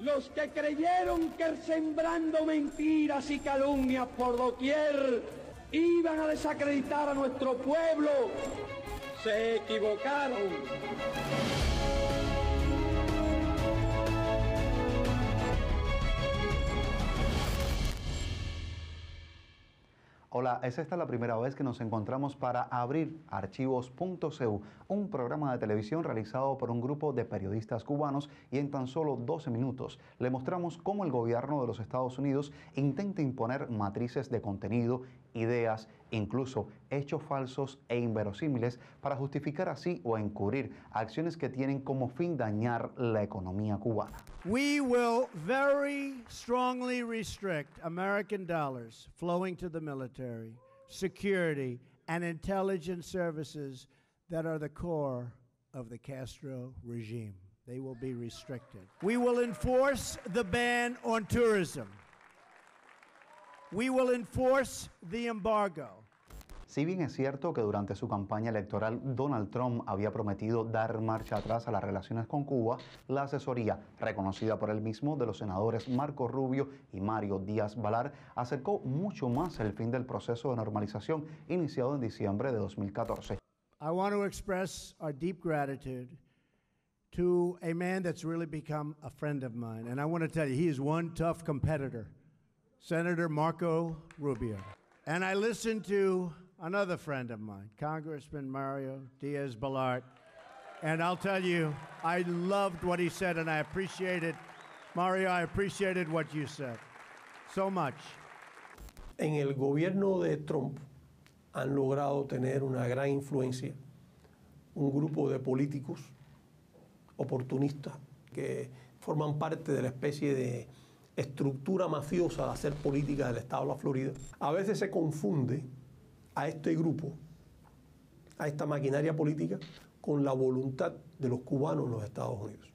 Los que creyeron que sembrando mentiras y calumnias por doquier iban a desacreditar a nuestro pueblo, se equivocaron. Hola, es esta la primera vez que nos encontramos para abrir archivos.cu, un programa de televisión realizado por un grupo de periodistas cubanos, y en tan solo 12 minutos le mostramos cómo el gobierno de los Estados Unidos intenta imponer matrices de contenido, ideas, incluso hechos falsos e inverosímiles para justificar así o encubrir acciones que tienen como fin dañar la economía cubana. We will very strongly restrict American dollars flowing to the military, security, and intelligence services that are the core of the Castro regime. They will be restricted. We will enforce the ban on tourism. We will enforce the embargo. Si bien es cierto que durante su campaña electoral Donald Trump había prometido dar marcha atrás a las relaciones con Cuba, la asesoría, reconocida por él mismo, de los senadores Marco Rubio y Mario Díaz-Balart, acercó mucho más el fin del proceso de normalización iniciado en diciembre de 2014. I want to express our deep gratitude to a man that's really become a friend of mine. And I want to tell you, he is one tough competitor, Senator Marco Rubio. And I listened to another friend of mine, Congressman Mario Diaz-Balart, and I'll tell you, I loved what he said, and I appreciated, Mario, I appreciated what you said so much. En el gobierno de Trump han logrado tener una gran influencia un grupo de políticos oportunistas que forman parte de la especie de estructura mafiosa de hacer política del estado de la Florida. A veces se confunde a este grupo, a esta maquinaria política, con la voluntad de los cubanos en los Estados Unidos,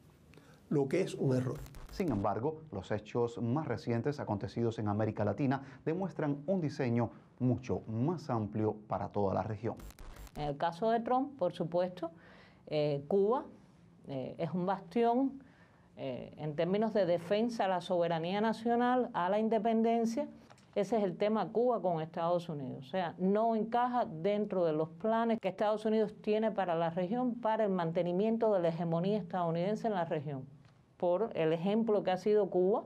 lo que es un error. Sin embargo, los hechos más recientes acontecidos en América Latina demuestran un diseño mucho más amplio para toda la región. En el caso de Trump, por supuesto, Cuba es un bastión en términos de defensa a la soberanía nacional, a la independencia. Ese es el tema Cuba con Estados Unidos. O sea, no encaja dentro de los planes que Estados Unidos tiene para la región, para el mantenimiento de la hegemonía estadounidense en la región, por el ejemplo que ha sido Cuba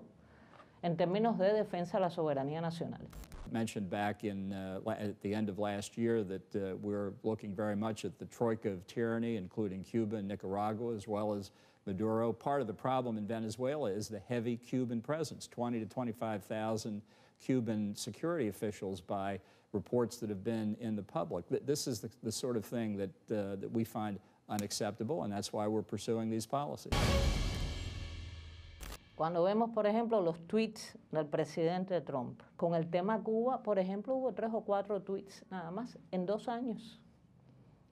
en términos de defensa a la soberanía nacional. Mentioned back at the end of last year that we're looking very much at the troika of tyranny, including Cuba and Nicaragua, as well as Maduro. Part of the problem in Venezuela is the heavy Cuban presence, 20 to 25,000 Cuban security officials by reports that have been in the public. This is the sort of thing that we find unacceptable, and that's why we're pursuing these policies. Cuando vemos, por ejemplo, los tweets del presidente Trump, con el tema Cuba, por ejemplo, hubo 3 o 4 tweets nada más en 2 años,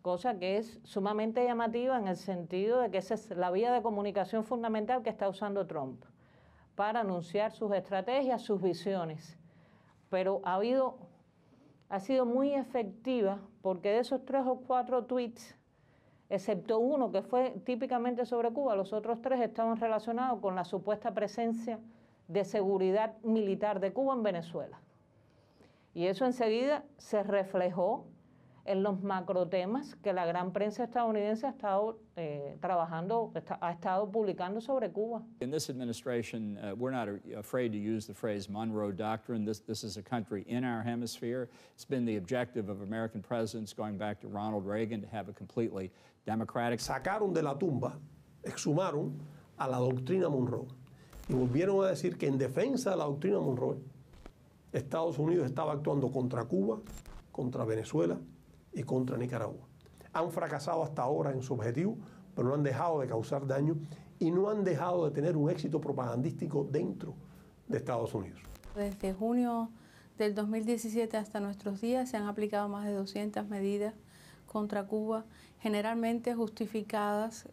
cosa que es sumamente llamativa en el sentido de que esa es la vía de comunicación fundamental que está usando Trump para anunciar sus estrategias, sus visiones. Pero ha sido muy efectiva porque de esos 3 o 4 tweets, excepto uno que fue típicamente sobre Cuba, los otros 3 estaban relacionados con la supuesta presencia de seguridad militar de Cuba en Venezuela. Y eso enseguida se reflejó en los macrotemas que la gran prensa estadounidense ha estado ha estado publicando sobre Cuba. In this administration, we're not afraid to use the phrase Monroe Doctrine. This is a country in our hemisphere. It's been the objective of American presidents going back to Ronald Reagan to have a completely democratic. Sacaron de la tumba, exhumaron a la doctrina Monroe y volvieron a decir que en defensa de la doctrina Monroe, Estados Unidos estaba actuando contra Cuba, contra Venezuela y contra Nicaragua. Han fracasado hasta ahora en su objetivo, pero no han dejado de causar daño y no han dejado de tener un éxito propagandístico dentro de Estados Unidos. Desde junio del 2017 hasta nuestros días se han aplicado más de 200 medidas contra Cuba, generalmente justificadas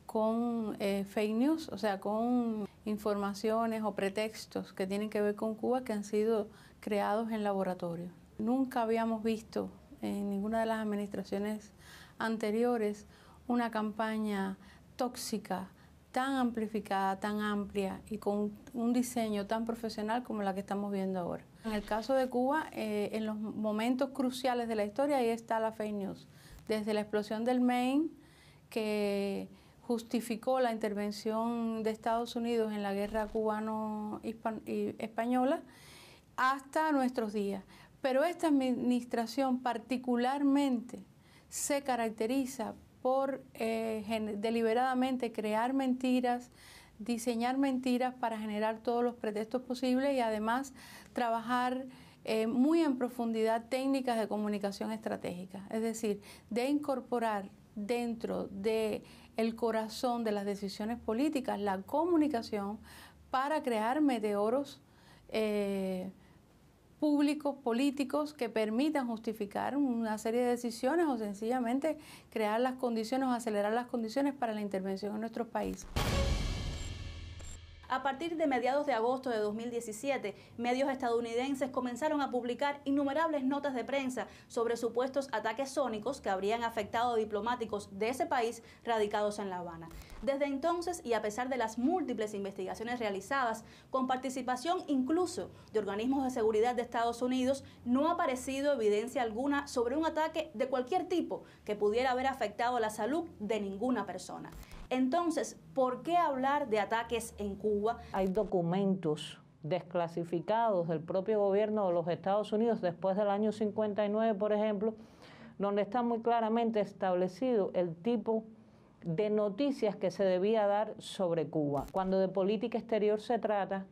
con fake news, o sea, con informaciones o pretextos que tienen que ver con Cuba que han sido creados en laboratorio. Nunca habíamos visto en ninguna de las administraciones anteriores una campaña tóxica tan amplificada, tan amplia y con un diseño tan profesional como la que estamos viendo ahora. En el caso de Cuba, en los momentos cruciales de la historia, ahí está la fake news. Desde la explosión del Maine, que justificó la intervención de Estados Unidos en la guerra cubano-española, hasta nuestros días. Pero esta administración particularmente se caracteriza por deliberadamente crear mentiras, diseñar mentiras para generar todos los pretextos posibles y además trabajar muy en profundidad técnicas de comunicación estratégica, es decir, de incorporar dentro del corazón de las decisiones políticas la comunicación para crear meteoros públicos, políticos, que permitan justificar una serie de decisiones o sencillamente crear las condiciones o acelerar las condiciones para la intervención en nuestro país. A partir de mediados de agosto de 2017, medios estadounidenses comenzaron a publicar innumerables notas de prensa sobre supuestos ataques sónicos que habrían afectado a diplomáticos de ese país radicados en La Habana. Desde entonces, y a pesar de las múltiples investigaciones realizadas, con participación incluso de organismos de seguridad de Estados Unidos, no ha aparecido evidencia alguna sobre un ataque de cualquier tipo que pudiera haber afectado la salud de ninguna persona. Entonces, ¿por qué hablar de ataques en Cuba? Hay documentos desclasificados del propio gobierno de los Estados Unidos después del año 59, por ejemplo, donde está muy claramente establecido el tipo de noticias que se debía dar sobre Cuba. Cuando de política exterior se trata,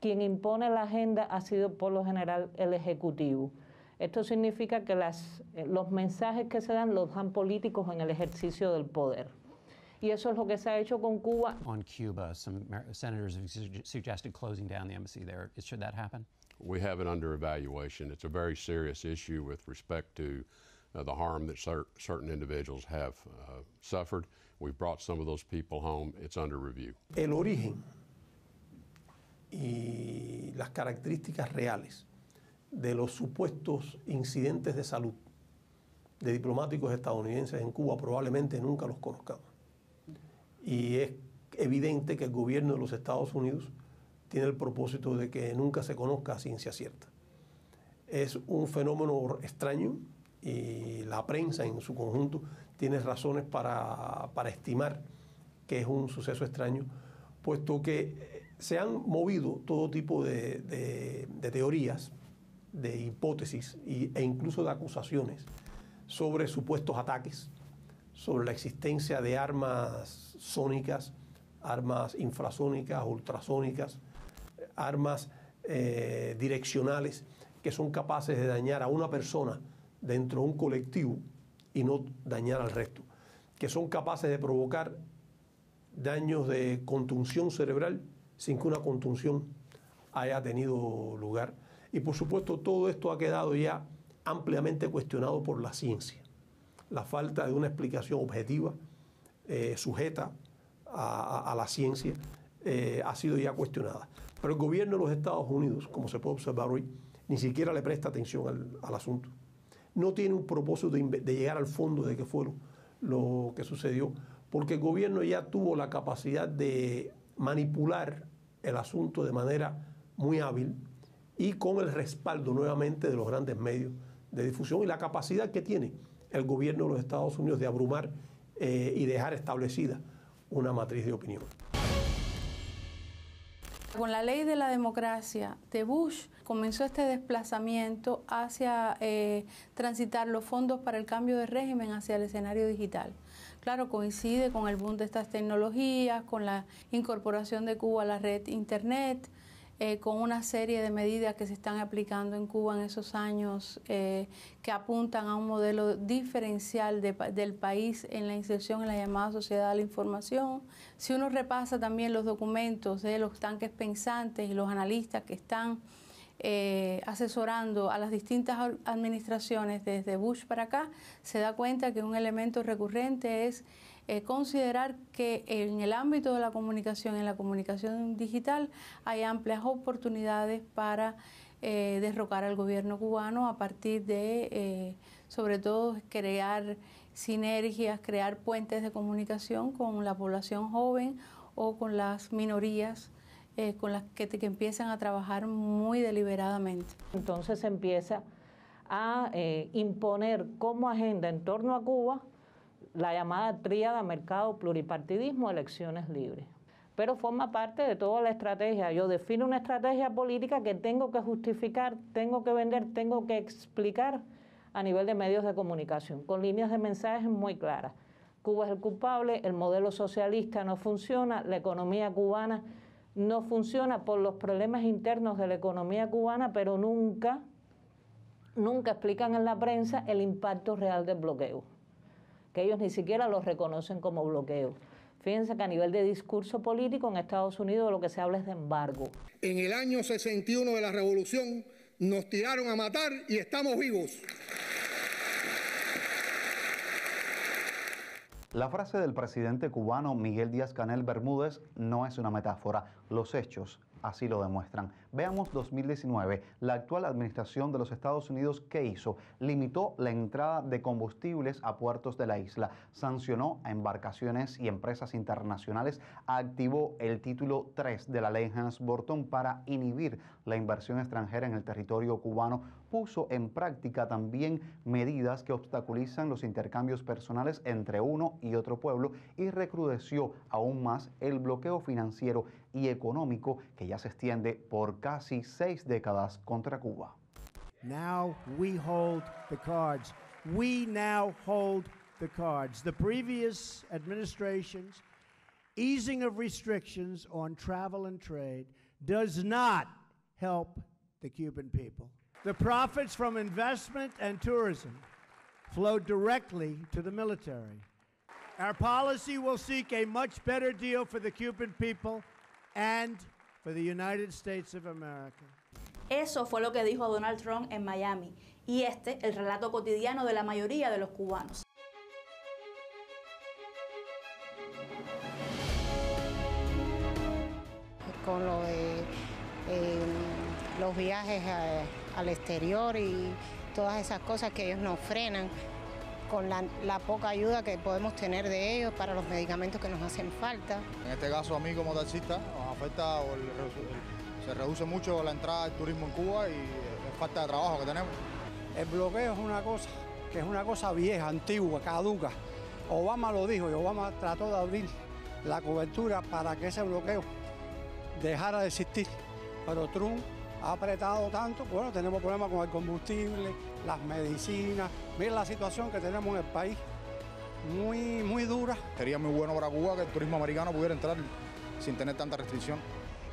quien impone la agenda ha sido por lo general el Ejecutivo. Esto significa que los mensajes que se dan los dan políticos en el ejercicio del poder. Y eso es lo que se ha hecho con Cuba. On Cuba, some senators have suggested closing down the embassy there. Should that happen? We have it under evaluation. It's a very serious issue with respect to the harm that certain individuals have suffered. We've brought some of those people home. It's under review. El origen y las características reales de los supuestos incidentes de salud de diplomáticos estadounidenses en Cuba probablemente nunca los conozcamos. Y es evidente que el gobierno de los Estados Unidos tiene el propósito de que nunca se conozca a ciencia cierta. Es un fenómeno extraño y la prensa en su conjunto tiene razones para estimar que es un suceso extraño, puesto que se han movido todo tipo de teorías, de hipótesis e incluso de acusaciones sobre supuestos ataques, sobre la existencia de armas sónicas, armas infrasónicas, ultrasónicas, armas direccionales que son capaces de dañar a una persona dentro de un colectivo y no dañar al resto, que son capaces de provocar daños de contunción cerebral sin que una contunción haya tenido lugar. Y por supuesto todo esto ha quedado ya ampliamente cuestionado por la ciencia. La falta de una explicación objetiva, sujeta a la ciencia, ha sido ya cuestionada. Pero el gobierno de los Estados Unidos, como se puede observar hoy, ni siquiera le presta atención al asunto. No tiene un propósito de llegar al fondo de qué fue lo que sucedió, porque el gobierno ya tuvo la capacidad de manipular el asunto de manera muy hábil y con el respaldo nuevamente de los grandes medios de difusión y la capacidad que tiene el gobierno de los Estados Unidos de abrumar y dejar establecida una matriz de opinión. Con la ley de la democracia de Bush comenzó este desplazamiento hacia transitar los fondos para el cambio de régimen hacia el escenario digital. Claro, coincide con el boom de estas tecnologías, con la incorporación de Cuba a la red Internet, con una serie de medidas que se están aplicando en Cuba en esos años que apuntan a un modelo diferencial del país en la inserción en la llamada sociedad de la información. Si uno repasa también los documentos de los tanques pensantes y los analistas que están asesorando a las distintas administraciones desde Bush para acá, se da cuenta que un elemento recurrente es considerar que en el ámbito de la comunicación, en la comunicación digital, hay amplias oportunidades para derrocar al gobierno cubano a partir de, sobre todo, crear sinergias, crear puentes de comunicación con la población joven o con las minorías con las que empiezan a trabajar muy deliberadamente. Entonces se empieza a imponer como agenda en torno a Cuba la llamada tríada mercado, pluripartidismo, elecciones libres. Pero forma parte de toda la estrategia. Yo defino una estrategia política que tengo que justificar, tengo que vender, tengo que explicar a nivel de medios de comunicación, con líneas de mensajes muy claras. Cuba es el culpable, el modelo socialista no funciona, la economía cubana no funciona por los problemas internos de la economía cubana, pero nunca explican en la prensa el impacto real del bloqueo, que ellos ni siquiera los reconocen como bloqueo. Fíjense que a nivel de discurso político en Estados Unidos lo que se habla es de embargo. En el año 61 de la Revolución nos tiraron a matar y estamos vivos. La frase del presidente cubano Miguel Díaz-Canel Bermúdez no es una metáfora, los hechos así lo demuestran. Veamos 2019, la actual administración de los Estados Unidos, ¿qué hizo? Limitó la entrada de combustibles a puertos de la isla, sancionó a embarcaciones y empresas internacionales, activó el título 3 de la ley Helms-Burton para inhibir la inversión extranjera en el territorio cubano, puso en práctica también medidas que obstaculizan los intercambios personales entre uno y otro pueblo y recrudeció aún más el bloqueo financiero y económico que ya se extiende por casi 6 décadas contra Cuba. Now we hold the cards. We now hold the cards. The previous administration's easing of restrictions on travel and trade does not help the Cuban people. The profits from investment and tourism flow directly to the military. Our policy will seek a much better deal for the Cuban people and for the United States of America. Eso fue lo que dijo Donald Trump en Miami, y el relato cotidiano de la mayoría de los cubanos. Con lo de los viajes al exterior y todas esas cosas que ellos nos frenan, con la poca ayuda que podemos tener de ellos para los medicamentos que nos hacen falta. En este caso a mí como taxista nos afecta, se reduce mucho la entrada del turismo en Cuba y la falta de trabajo que tenemos. El bloqueo es una cosa vieja, antigua, caduca. Obama lo dijo y Obama trató de abrir la cobertura para que ese bloqueo dejara de existir. Pero Trump ha apretado tanto, bueno, tenemos problemas con el combustible, las medicinas. Miren la situación que tenemos en el país, muy dura. Sería muy bueno para Cuba que el turismo americano pudiera entrar sin tener tanta restricción.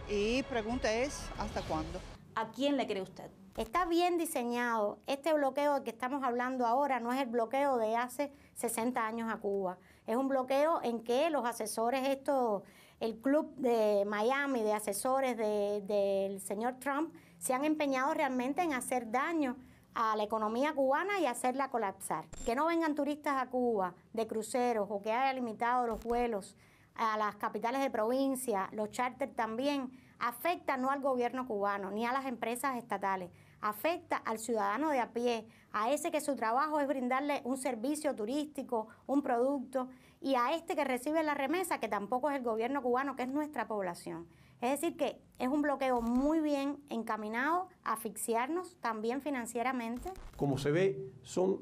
Y pregunta es, ¿hasta cuándo? ¿A quién le cree usted? Está bien diseñado. Este bloqueo del que estamos hablando ahora no es el bloqueo de hace 60 años a Cuba. Es un bloqueo en que los asesores, el club de Miami de asesores del señor Trump, se han empeñado realmente en hacer daño a la economía cubana y hacerla colapsar. Que no vengan turistas a Cuba de cruceros o que haya limitado los vuelos a las capitales de provincia, los charters también, afecta no al gobierno cubano ni a las empresas estatales, afecta al ciudadano de a pie, a ese que su trabajo es brindarle un servicio turístico, un producto, y a este que recibe la remesa, que tampoco es el gobierno cubano, que es nuestra población. Es decir, que es un bloqueo muy bien encaminado a asfixiarnos también financieramente. Como se ve, son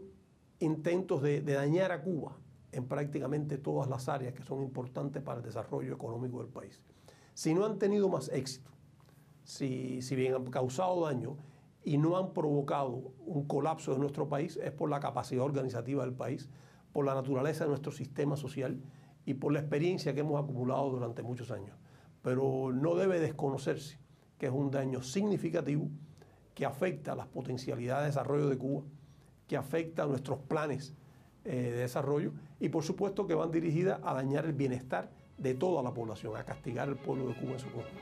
intentos de dañar a Cuba en prácticamente todas las áreas que son importantes para el desarrollo económico del país. Si no han tenido más éxito, si bien han causado daño y no han provocado un colapso de nuestro país, es por la capacidad organizativa del país, por la naturaleza de nuestro sistema social y por la experiencia que hemos acumulado durante muchos años. Pero no debe desconocerse que es un daño significativo que afecta a las potencialidades de desarrollo de Cuba, que afecta a nuestros planes de desarrollo y por supuesto que van dirigidas a dañar el bienestar de toda la población, a castigar al pueblo de Cuba en su conjunto.